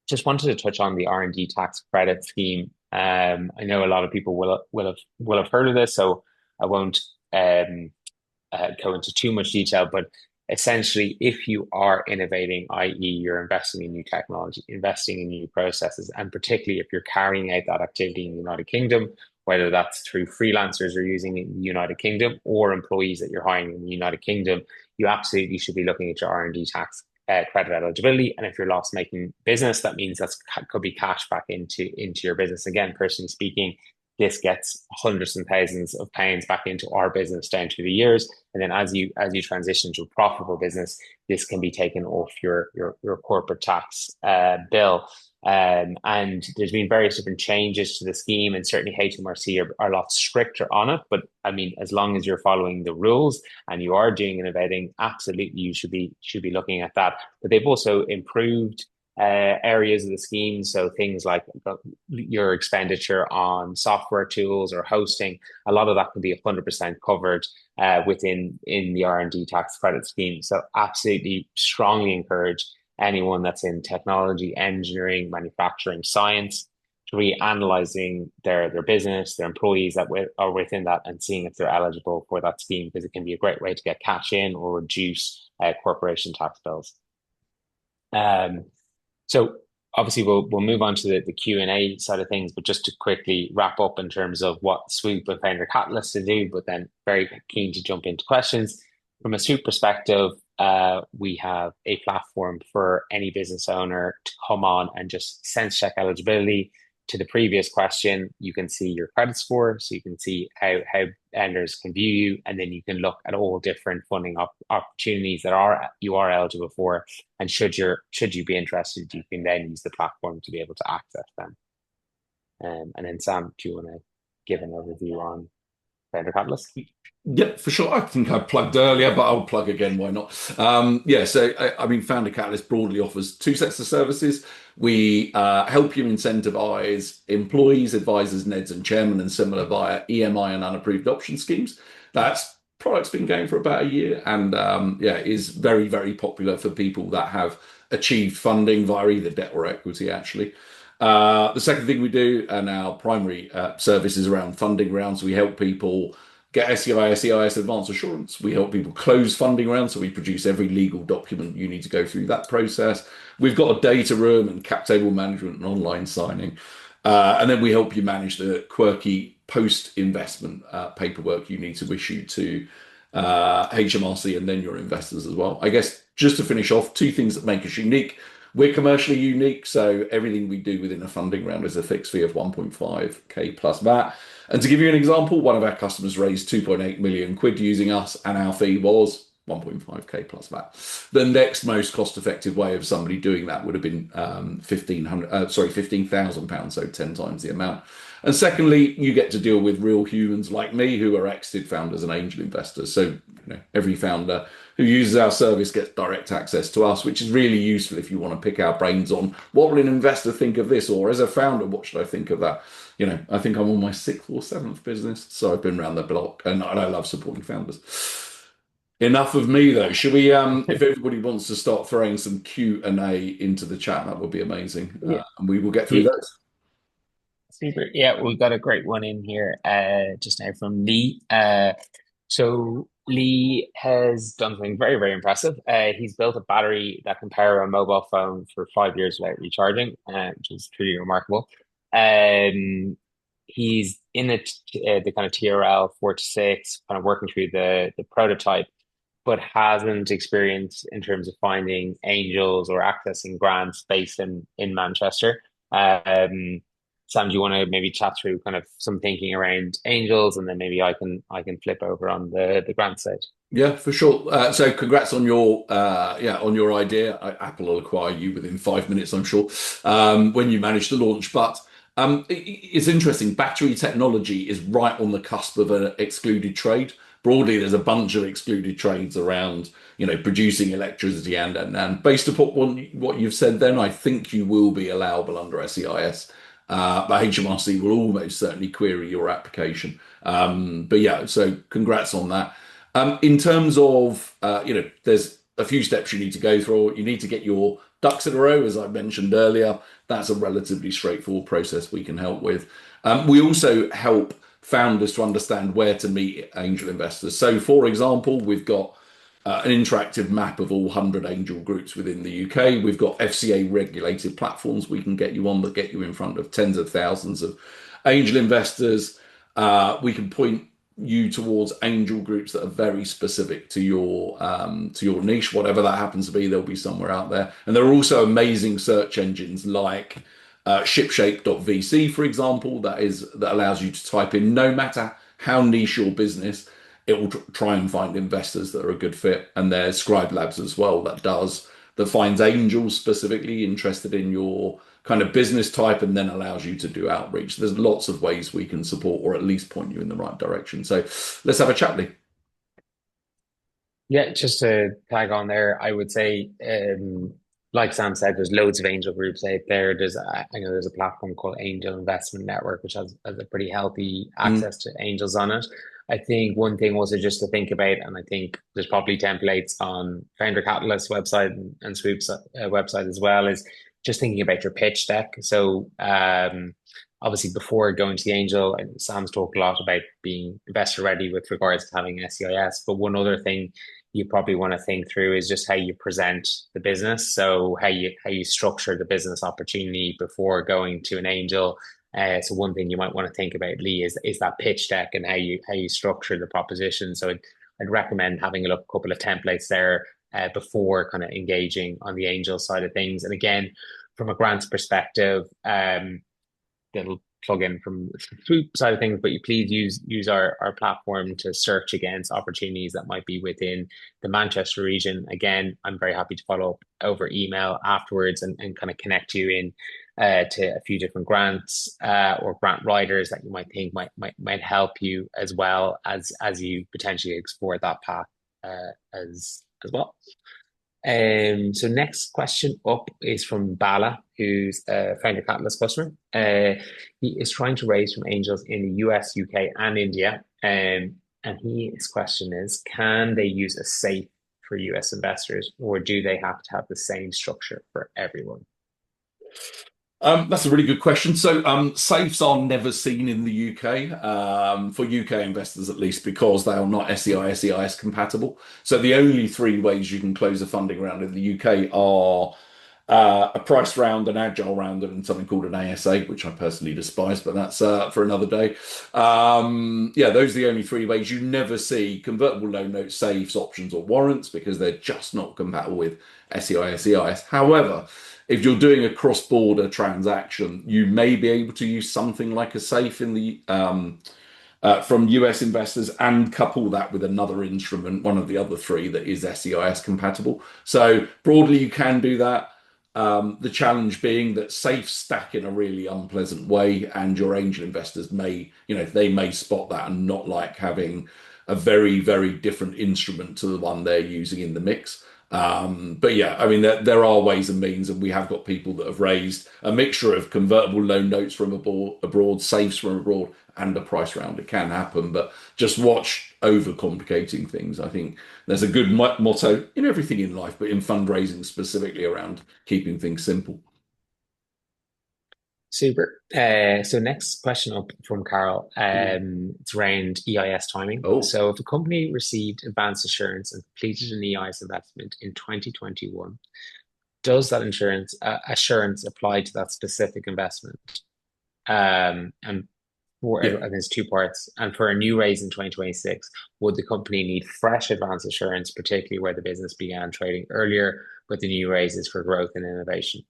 just wanted to touch on the R&D tax credit scheme. I know a lot of people will have heard of this, so I won't go into too much detail. But essentially, if you are innovating, i.e., you're investing in new technology, investing in new processes, and particularly if you're carrying out that activity in the United Kingdom, whether that's through freelancers you're using in the United Kingdom or employees that you're hiring in the United Kingdom, you absolutely should be looking at your R&D tax credit eligibility. And if you're loss making business, that means that could be cash back into your business. Again, personally speaking, this gets hundreds and thousands of pounds back into our business down through the years. And then as you transition to a profitable business, this can be taken off your corporate tax bill. And there's been various different changes to the scheme, and certainly HMRC are a lot stricter on it. But I mean, as long as you're following the rules and you are doing innovating, absolutely you should be looking at that. But they've also improved areas of the scheme, so things like your expenditure on software tools or hosting, a lot of that can be 100% covered within in the R&D tax credit scheme. So absolutely strongly encourage anyone that's in technology, engineering, manufacturing, science to be analyzing their business, their employees that are within that, and seeing if they're eligible for that scheme, because it can be a great way to get cash in or reduce corporation tax bills. So obviously we'll move on to the Q&A side of things, but just to quickly wrap up in terms of what Swoop and FounderCatalyst to do, but then very keen to jump into questions. From a Swoop perspective, we have a platform for any business owner to come on and just sense check eligibility. To the previous question, you can see your credit score, so you can see how lenders can view you, and then you can look at all different funding opportunities that you are eligible for. And should you be interested, you can then use the platform to be able to access them. And then Sam, do you want to give an overview on FounderCatalyst? Yeah, for sure. I think I plugged earlier, but I'll plug again. Why not? Yeah, so I mean, FounderCatalyst broadly offers two sets of services. We help you incentivize employees, advisors, NEDs, and chairmen and similar via EMI and unapproved option schemes. That's product's been going for about a year, and yeah, is very, very popular for people that have achieved funding via either debt or equity, actually. The second thing we do, and our primary service, is around funding rounds. We help people get SEIS EIS Advance Assurance. We help people close funding rounds, so we produce every legal document you need to go through that process. We've got a data room and cap table management and online signing. And then we help you manage the quirky post-investment paperwork you need to issue to HMRC and then your investors as well. I guess just to finish off, two things that make us unique. We're commercially unique, so everything we do within a funding round is a fixed fee of 1.5k plus VAT. And to give you an example, one of our customers raised 2.8 million quid using us, and our fee was 1.5k plus VAT. The next most cost-effective way of somebody doing that would have been £15,000, so 10 times the amount. And secondly, you get to deal with real humans like me who are exited founders and angel investors. So every founder who uses our service gets direct access to us, which is really useful if you want to pick our brains on what will an investor think of this, or as a founder, what should I think of that? I think I'm on my 6th or 7th business, so I've been around the block, and I love supporting founders. Enough of me, though. Should we, if everybody wants to start throwing some Q&A into the chat, that would be amazing. Yeah. And we will get through those. Super. Yeah, we've got a great one in here just now from Lee. So Lee has done something very, very impressive. He's built a battery that can power a mobile phone for 5 years without recharging, which is truly remarkable. He's in the kind of TRL 4 to 6, kind of working through the prototype, but hasn't experienced in terms of finding angels or accessing grants based in Manchester. Sam, do you want to maybe chat through kind of some thinking around angels, and then maybe I can flip over on the grant side? Yeah, for sure. So congrats on your on your idea. Apple will acquire you within 5 minutes, I'm sure, when you manage to launch. But it's interesting. Battery technology is right on the cusp of an excluded trade. Broadly, there's a bunch of excluded trades around, producing electricity, and based upon what you've said, then I think you will be allowable under SEIS. But HMRC will almost certainly query your application. But yeah, so congrats on that. In terms of, there's a few steps you need to go through. You need to get your ducks in a row, as I mentioned earlier. That's a relatively straightforward process we can help with. We also help founders to understand where to meet angel investors. So, for example, we've got an interactive map of all 100 angel groups within the UK. We've got FCA regulated platforms we can get you on that get you in front of tens of thousands of angel investors. We can point you towards angel groups that are very specific to your niche, whatever that happens to be. There'll be somewhere out there. And there are also amazing search engines like Shipshape.vc, for example, that allows you to type in no matter how niche your business, it will try and find investors that are a good fit. And there's Scribe Labs as well that finds angels specifically interested in your kind of business type and then allows you to do outreach. There's lots of ways we can support or at least point you in the right direction. So let's have a chat, Lee. Yeah, just to tag on there, I would say, like Sam said, there's loads of angel groups out there. I know there's a platform called Angel Investment Network, which has a pretty healthy Mm. access to angels on it. I think one thing also just to think about, and I think there's probably templates on FounderCatalyst website and Swoop's website as well, is just thinking about your pitch deck. So, obviously, before going to the angel, and Sam's talked a lot about being investor ready with regards to having SEIS. But one other thing you probably want to think through is just how you present the business. So how you structure the business opportunity before going to an angel. So one thing you might want to think about, Lee, is that pitch deck and how you structure the proposition. So I'd recommend having a look a couple of templates there before kind of engaging on the angel side of things. And again, from a grants perspective, that'll plug in from the Swoop side of things, but you please use our platform to search against opportunities that might be within the Manchester region. Again, I'm very happy to follow up over email afterwards and kind of connect you in to a few different grants or grant writers that you might think might help you as you potentially explore that path as well. So next question up is from Bala, who's a FounderCatalyst customer. He is trying to raise from angels in the US, UK, and India. And his question is, can they use a SAFE for US investors, or do they have to have the same structure for everyone? That's a really good question. So, safes are never seen in the UK, for UK investors at least, because they are not SEIS EIS compatible. So, the only three ways you can close a funding round in the UK are a price round, an agile round, and something called an ASA, which I personally despise, but that's for another day. Yeah, those are the only three ways. You never see convertible loan notes, safes, options, or warrants because they're just not compatible with SEIS EIS. However, if you're doing a cross-border transaction, you may be able to use something like a safe in the from US investors and couple that with another instrument, one of the other three that is SEIS compatible. So broadly, you can do that. The challenge being that safes stack in a really unpleasant way, and your angel investors may, they may spot that and not like having a very, very different instrument to the one they're using in the mix. But yeah, I mean, there are ways and means, and we have got people that have raised a mixture of convertible loan notes from abroad, safes from abroad, and a price round. It can happen, but just watch overcomplicating things. I think there's a good motto in everything in life, but in fundraising specifically around keeping things simple. Super. So next question up from Carol. It's around EIS timing. Oh, So if a company received advance assurance and completed an EIS investment in 2021, does that insurance assurance apply to that specific investment? And I yeah. think there's two parts. And for a new raise in 2026, would the company need fresh advance assurance, particularly where the business began trading earlier, but the new raise is for growth and innovation?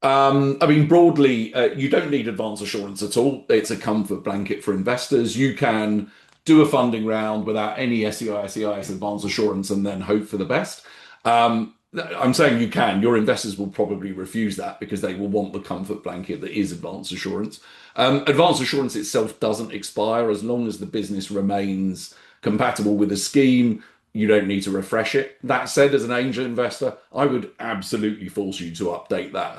I mean, broadly, you don't need advance assurance at all. It's a comfort blanket for investors. You can do a funding round without any SEIS, EIS advance assurance and then hope for the best. I'm saying you can. Your investors will probably refuse that because they will want the comfort blanket that is advance assurance. Advance assurance itself doesn't expire as long as the business remains compatible with the scheme. You don't need to refresh it. That said, as an angel investor, I would absolutely force you to update that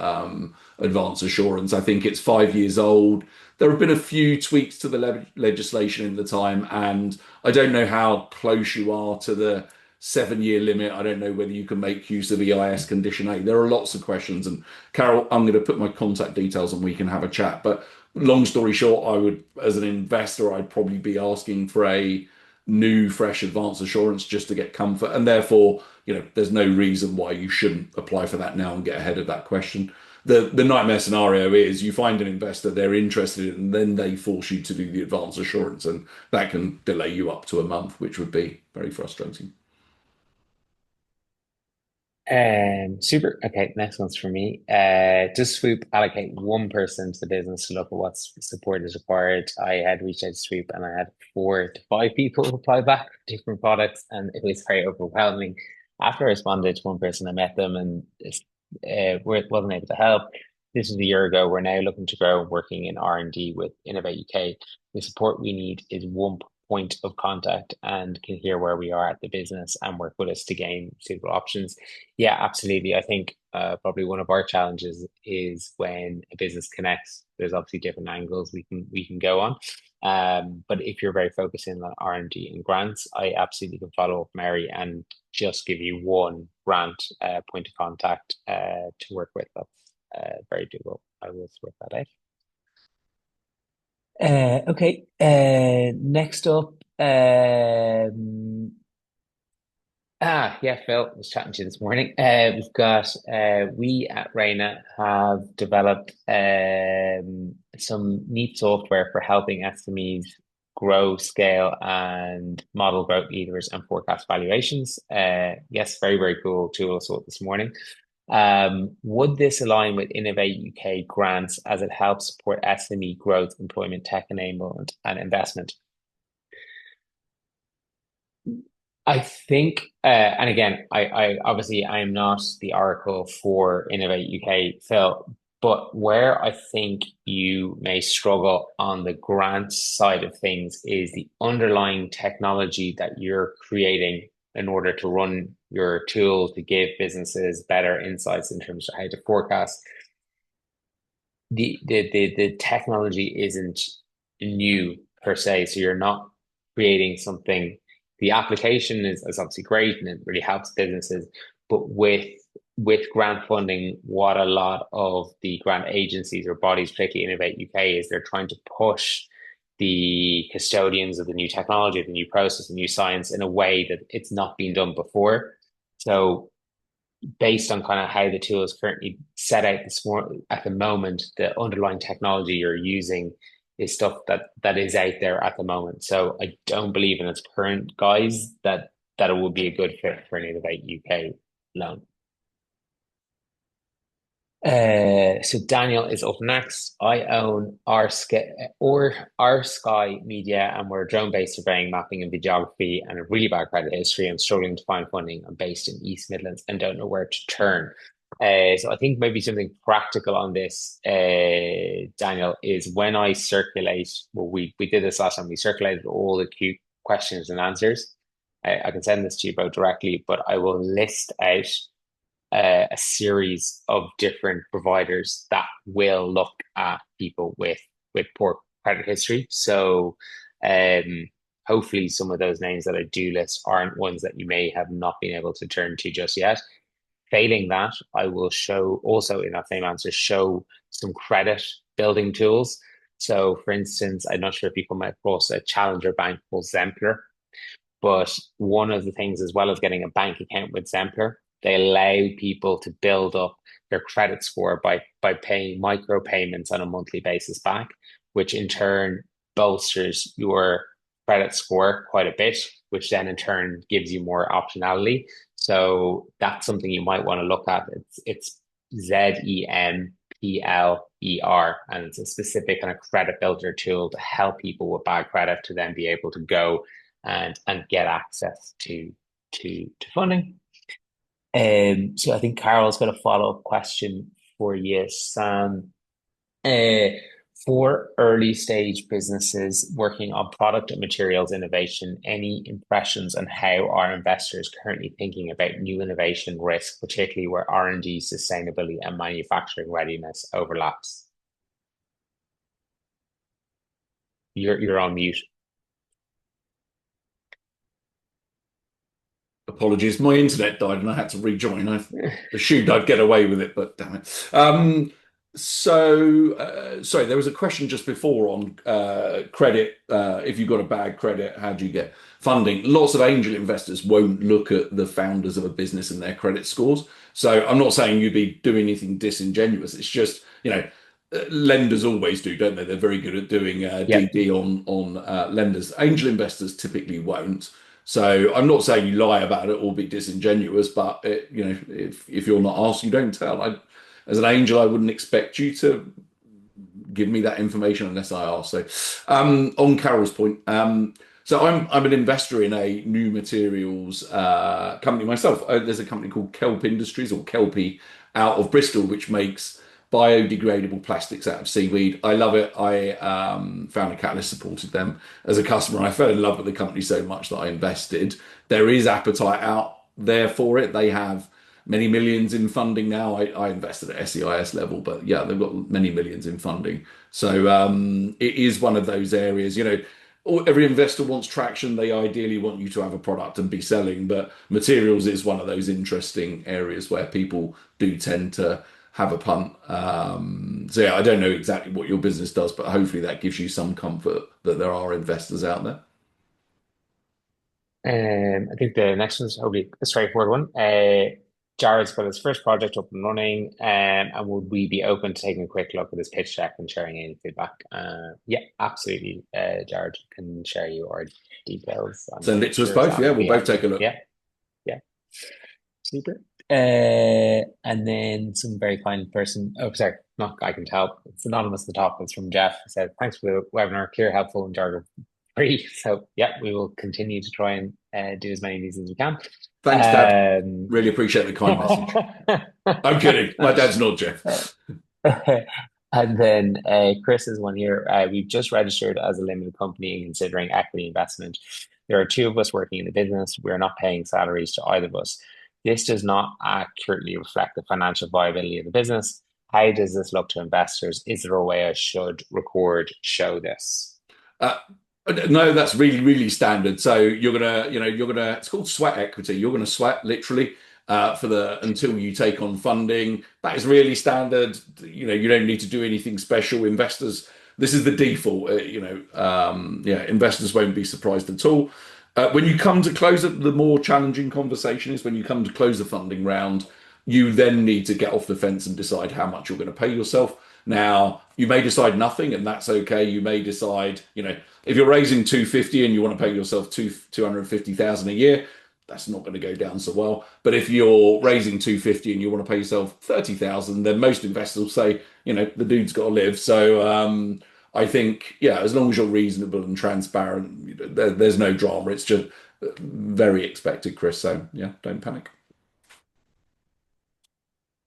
advance assurance. I think it's 5 years old. There have been a few tweaks to the legislation in the time, and I don't know how close you are to the 7 year limit. I don't know whether you can make use of EIS Condition A. There are lots of questions. And Carol, I'm going to put my contact details and we can have a chat. But long story short, I would, as an investor, I'd probably be asking for a new, fresh advance assurance just to get comfort. And therefore, there's no reason why you shouldn't apply for that now and get ahead of that question. The nightmare scenario is you find an investor they're interested in, and then they force you to do the advance assurance, and that can delay you up to a month, which would be very frustrating. Super. Okay, next one's for me. Does Swoop allocate one person to the business to look at what support is required? I had reached out to Swoop and I had 4 to 5 people reply back for different products, and it was very overwhelming. After I responded to one person, I met them and wasn't able to help. This was a year ago. We're now looking to grow, working in R&D with Innovate UK. The support we need is one point of contact and can hear where we are at the business and work with us to gain suitable options. Yeah, absolutely. I think probably one of our challenges is when a business connects, there's obviously different angles we can go on. But if you're very focused in on R&D and grants, I absolutely can follow up Mary and just give you one grant point of contact to work with. That's very doable. I will sort that out. Okay. Next up, yeah, Phil was chatting to you this morning. We've got we at Reina have developed some neat software for helping SMEs grow, scale, and model growth levers and forecast valuations. Yes, very, very cool tool. I saw it this morning. Would this align with Innovate UK grants as it helps support SME growth, employment, tech enablement, and investment? I think, and again, I obviously I am not the oracle for Innovate UK, Phil, but where I think you may struggle on the grant side of things is the underlying technology that you're creating in order to run your tool to give businesses better insights in terms of how to forecast. The technology isn't new per se, so you're not creating something. The application is obviously great and it really helps businesses, but with grant funding, what a lot of the grant agencies or bodies, particularly Innovate UK, is they're trying to push the custodians of the new technology, the new process, the new science in a way that it's not been done before. So based on kind of how the tool is currently set out at the moment, the underlying technology you're using is stuff that is out there at the moment. So I don't believe in its current guise that it would be a good fit for an Innovate UK loan. So Daniel is up next. I own our Sky Media, and we're drone-based surveying, mapping, and videography, and a really bad credit history. I'm struggling to find funding. I'm based in East Midlands and don't know where to turn. So I think maybe something practical on this, Daniel, is when I circulate. Well, we did this last time. We circulated all the Q questions and answers. I can send this to you both directly, but I will list out a series of different providers that will look at people with poor credit history. So hopefully some of those names that I do list aren't ones that you may have not been able to turn to just yet. Failing that, I will show also in that same answer, show some credit building tools. So for instance, I'm not sure if you come across a challenger bank called Zempler, but one of the things, as well as getting a bank account with Zempler, they allow people to build up their credit score by paying micro payments on a monthly basis back, which in turn bolsters your credit score quite a bit, which then in turn gives you more optionality. So that's something you might want to look at. It's Zempler, and it's a specific kind of credit builder tool to help people with bad credit to then be able to go and get access to funding. So I think Carol's got a follow-up question for you, Sam. For early stage businesses working on product and materials innovation, any impressions on how are investors currently thinking about new innovation risk, particularly where R&D, sustainability, and manufacturing readiness overlaps? You're on mute. Apologies, my internet died and I had to rejoin. I assumed I'd get away with it, but damn it. Sorry, there was a question just before on credit. If you've got a bad credit, how do you get funding? Lots of angel investors won't look at the founders of a business and their credit scores. So I'm not saying you'd be doing anything disingenuous. It's just, lenders always do, don't they? They're very good at doing Yep. DD on lenders. Angel investors typically won't. So I'm not saying you lie about it or be disingenuous, but if you're not asked, you don't tell. As an angel, I wouldn't expect you to give me that information unless I ask. So, on Carol's point, so I'm an investor in a new materials company myself. There's a company called Kelp Industries or Kelpie out of Bristol, which makes biodegradable plastics out of seaweed. I love it. I FounderCatalyst supported them as a customer. I fell in love with the company so much that I invested. There is appetite out there for it. They have many millions in funding now. I invested at SEIS level, but yeah, they've got many millions in funding. So it is one of those areas, every investor wants traction. They ideally want you to have a product and be selling, but materials is one of those interesting areas where people do tend to have a punt. So yeah, I don't know exactly what your business does, but hopefully that gives you some comfort that there are investors out there. I think the next one's hopefully a straightforward one. Jared's got his first project up and running, and would we be open to taking a quick look at his pitch deck and sharing any feedback? Yeah, absolutely. Jared can share your details. I'm Send it to us sure both. Sam Yeah, would we'll be both happy. take a look. Yeah, yeah, super. And then some very kind person. Oh, sorry, not I can tell. It's anonymous at the top. It's from Jeff. He said, "Thanks for the webinar. Clear, helpful, and Jared free." So yeah, we will continue to try and do as many of these as we can. Thanks, Dad. Really appreciate the kind message. I'm kidding. My dad's not Jeff. And then Chris is one here. We've just registered as a limited company and considering equity investment. There are two of us working in the business. We are not paying salaries to either of us. This does not accurately reflect the financial viability of the business. How does this look to investors? Is there a way I should show this? Uh, no, that's really, really standard. So it's called sweat equity. You're going to sweat literally until you take on funding. That is really standard. You don't need to do anything special. Investors, this is the default. Investors won't be surprised at all. When you come to close it, the more challenging conversation is when you come to close a funding round. You then need to get off the fence and decide how much you're going to pay yourself. Now, you may decide nothing, and that's okay. You may decide, if you're raising 250 and you want to pay yourself 250,000 a year, that's not going to go down so well. But if you're raising 250 and you want to pay yourself 30,000, then most investors will say, the dude's got to live. So I think, yeah, as long as you're reasonable and transparent, there's no drama. It's just very expected, Chris. So yeah, don't panic.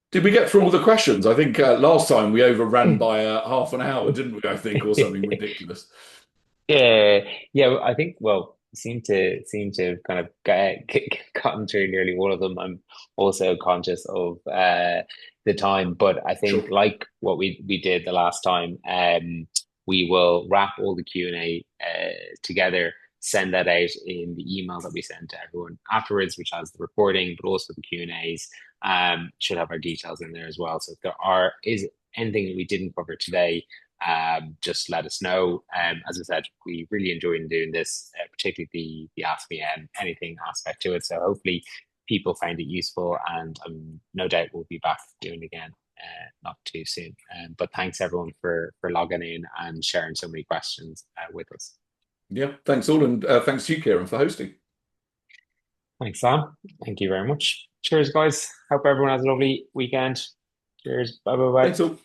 Did we get through all the questions? I think last time we overran by half an hour, didn't we? I think, or something ridiculous. Yeah, yeah. I think seem to kind of gotten through nearly all of them. I'm also conscious of the time, but I think Sure. like what we did the last time, we will wrap all the Q&A together, send that out in the email that we send to everyone afterwards, which has the recording, but also the Q&As. Should have our details in there as well. So if is anything that we didn't cover today, just let us know. As I said, we really enjoyed doing this, particularly the Ask Me Anything aspect to it. So hopefully people find it useful, and no doubt we'll be back doing it again not too soon. But thanks everyone for logging in and sharing so many questions with us. Yeah, thanks all, and thanks to you, Ciaran, for hosting. Thanks, Sam. Thank you very much. Cheers, guys. Hope everyone has a lovely weekend. Cheers. Bye bye bye. Thanks all.